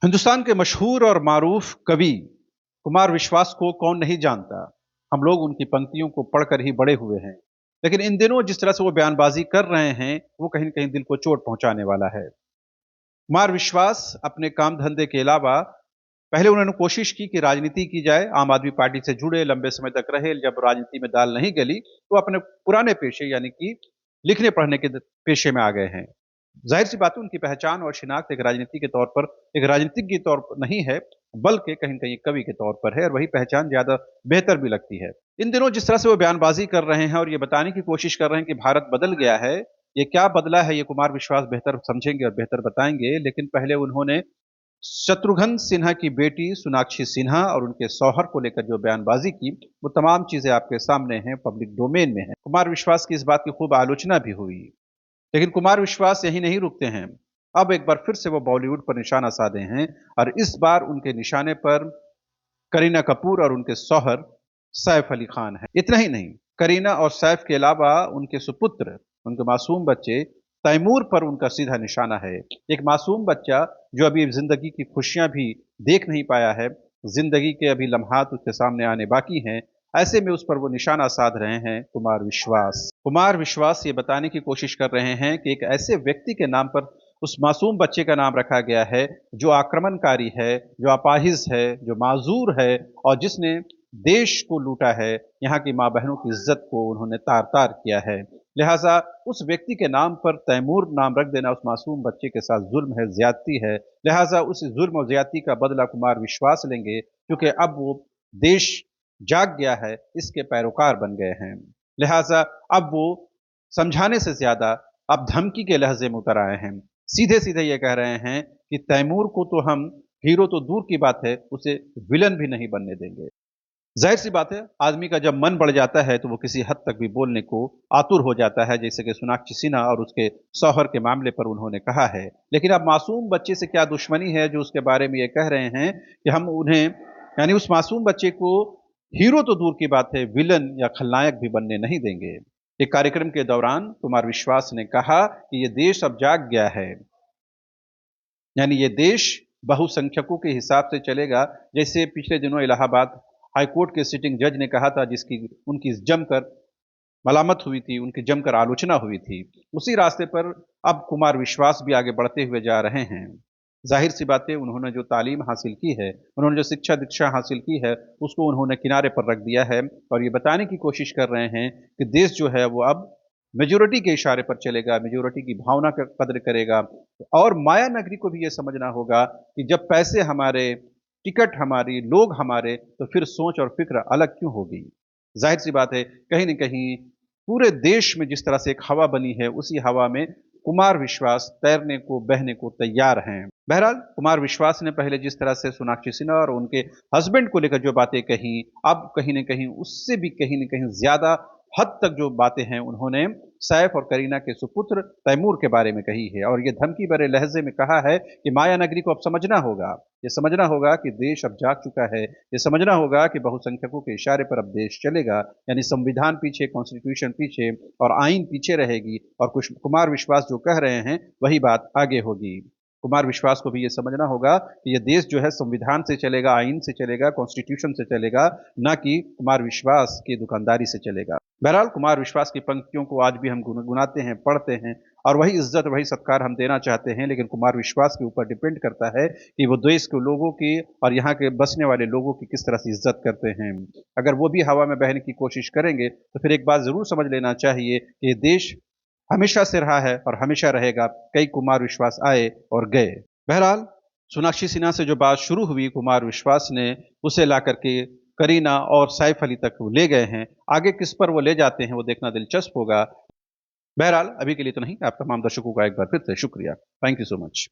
हिंदुस्तान के मशहूर और मारूफ कवि कुमार विश्वास को कौन नहीं जानता। हम लोग उनकी पंक्तियों को पढ़कर ही बड़े हुए हैं। लेकिन इन दिनों जिस तरह से वो बयानबाजी कर रहे हैं वो कहीं न कहीं दिल को चोट पहुंचाने वाला है। कुमार विश्वास अपने काम धंधे के अलावा पहले उन्होंने कोशिश की कि राजनीति की जाए, आम आदमी पार्टी से जुड़े, लंबे समय तक रहे। जब राजनीति में दाल नहीं गली तो अपने पुराने पेशे यानी कि लिखने पढ़ने के पेशे में आ गए हैं। ज़ाहिर-सी बात है उनकी पहचान और शिनाख्त एक राजनीति के तौर पर, एक राजनीतिज्ञ के तौर पर नहीं है, बल्कि कहीं न कहीं कवि के तौर पर है और वही पहचान ज़्यादा बेहतर भी लगती है। इन दिनों जिस तरह से वो बयानबाज़ी कर रहे हैं और ये बताने की कोशिश कर रहे हैं कि भारत बदल गया है, ये क्या बदला है ये कुमार विश्वास बेहतर समझेंगे और बेहतर बताएँगे। लेकिन पहले उन्होंने शत्रुघ्न सिन्हा की बेटी सोनाक्षी सिन्हा और उनके शौहर को लेकर जो बयानबाज़ी की, वो तमाम चीज़ें आपके सामने हैं, पब्लिक डोमेन में हैं। कुमार विश्वास की इस बात की खूब आलोचना भी हुई। लेकिन कुमार विश्वास यहीं नहीं रुकते हैं। अब एक बार फिर से वो बॉलीवुड पर निशाना साधे हैं और इस बार उनके निशाने पर करीना कपूर और उनके शौहर सैफ अली खान हैं। इतना ही नहीं, करीना और सैफ के अलावा उनके सुपुत्र, उनके मासूम बच्चे तैमूर पर उनका सीधा निशाना है। एक मासूम बच्चा जो अभी ज़िंदगी की खुशियाँ भी देख नहीं पाया है, ज़िंदगी के अभी लम्हात उसके सामने आने बाकी हैं, ऐसे में उस पर वो निशाना साध रहे हैं कुमार विश्वास। कुमार विश्वास ये बताने की कोशिश कर रहे हैं कि एक ऐसे व्यक्ति के नाम पर उस मासूम बच्चे का नाम रखा गया है, जो आक्रमणकारी है, जो अपाहिज है, जो माज़ूर है और जिसने देश को लूटा है, यहाँ की माँ-बहनों की इज़्ज़त को उन्होंने तार-तार किया है। लिहाज़ा उस व्यक्ति के नाम पर तैमूर नाम रख देना उस मासूम बच्चे के साथ ज़ुल्म है, ज़्यादती है। लिहाज़ा उस ज़ुल्म और ज़्यादती का बदला कुमार विश्वास लेंगे, क्योंकि अब वो देश जाग गया है, इसके पैरोकार बन गए हैं। लिहाज़ा अब वो समझाने से ज़्यादा अब धमकी के लहज़े में उतर आए हैं। सीधे-सीधे ये कह रहे हैं कि तैमूर को तो हम हीरो तो दूर की बात है, उसे विलन भी नहीं बनने देंगे। ज़ाहिर-सी बात है, आदमी का जब मन बढ़ जाता है, तो वो किसी हद तक भी बोलने को आतुर हो जाता है, जैसे कि सोनाक्षी सिन्हा और उसके शौहर के मामले पर उन्होंने कहा है। लेकिन अब मासूम बच्चे से क्या दुश्मनी है, जो उसके बारे में ये कह रहे हैं कि हम उन्हें यानी उस मासूम बच्चे को हीरो तो दूर की बात है, विलन या खलनायक भी बनने नहीं देंगे। एक कार्यक्रम के दौरान कुमार विश्वास ने कहा कि ये देश अब जाग गया है, यानी ये देश बहुसंख्यकों के हिसाब से चलेगा, जैसे पिछले दिनों इलाहाबाद हाईकोर्ट के सिटिंग जज ने कहा था, जिसकी उनकी जमकर मलामत हुई थी, उनकी जमकर आलोचना हुई थी। उसी रास्ते पर अब कुमार विश्वास भी आगे बढ़ते हुए जा रहे हैं। ज़ाहिर-सी बात है, उन्होंने जो तालीम हासिल की है, उन्होंने जो शिक्षा-दीक्षा हासिल की है, उसको उन्होंने किनारे पर रख दिया है और ये बताने की कोशिश कर रहे हैं कि देश जो है वो अब मेजॉरिटी के इशारे पर चलेगा, मेजॉरिटी की भावना का कद्र करेगा और माया नगरी को भी ये समझना होगा कि जब पैसे हमारे, टिकट हमारी, लोग हमारे, तो फिर सोच और फ़िक्र अलग क्यों होगी? ज़ाहिर-सी बात है, कहीं न कहीं पूरे देश में जिस तरह से एक हवा बनी है, उसी हवा में कुमार विश्वास तैरने को, बहने को तैयार हैं। बहरहाल, कुमार विश्वास ने पहले जिस तरह से सोनाक्षी सिन्हा और उनके हस्बैंड को लेकर जो बातें कहीं, अब कहीं न कहीं उससे भी कहीं न कहीं ज़्यादा हद तक जो बातें हैं, उन्होंने सैफ और करीना के सुपुत्र तैमूर के बारे में कही है और ये धमकी भरे लहज़े में कहा है कि माया नगरी को अब समझना होगा। ये समझना होगा कि देश अब जाग चुका है। ये समझना होगा कि बहुसंख्यकों के इशारे पर अब देश चलेगा, यानी संविधान पीछे, कॉन्स्टिट्यूशन पीछे और आईन पीछे रहेगी और कुछ कुमार विश्वास जो कह रहे हैं, वही बात आगे होगी। कुमार विश्वास को भी ये समझना होगा कि ये देश जो है संविधान से चलेगा, आईन से चलेगा, कॉन्स्टिट्यूशन से चलेगा, ना कि कुमार विश्वास की दुकानदारी से चलेगा। बहरहाल, कुमार विश्वास की पंक्तियों को आज भी हम गुनगुनाते हैं, पढ़ते हैं और वही इज़्ज़त, वही सत्कार हम देना चाहते हैं, लेकिन कुमार विश्वास के ऊपर डिपेंड करता है कि वो देश के लोगों की और यहाँ के बसने वाले लोगों की किस तरह से इज़्ज़त करते हैं। अगर वो भी हवा में बहने की कोशिश करेंगे, तो फिर एक बात ज़रूर समझ लेना चाहिए कि ये देश हमेशा से रहा है और हमेशा रहेगा। कई कुमार विश्वास आए और गए। बहरहाल, सोनाक्षी सिन्हा से जो बात शुरू हुई, कुमार विश्वास ने उसे ला करके करीना और सैफ अली तक ले गए हैं। आगे किस पर वो ले जाते हैं, वो देखना दिलचस्प होगा। बहरहाल, अभी के लिए तो नहीं। आप तमाम दर्शकों का एक बार फिर से शुक्रिया। Thank you so much.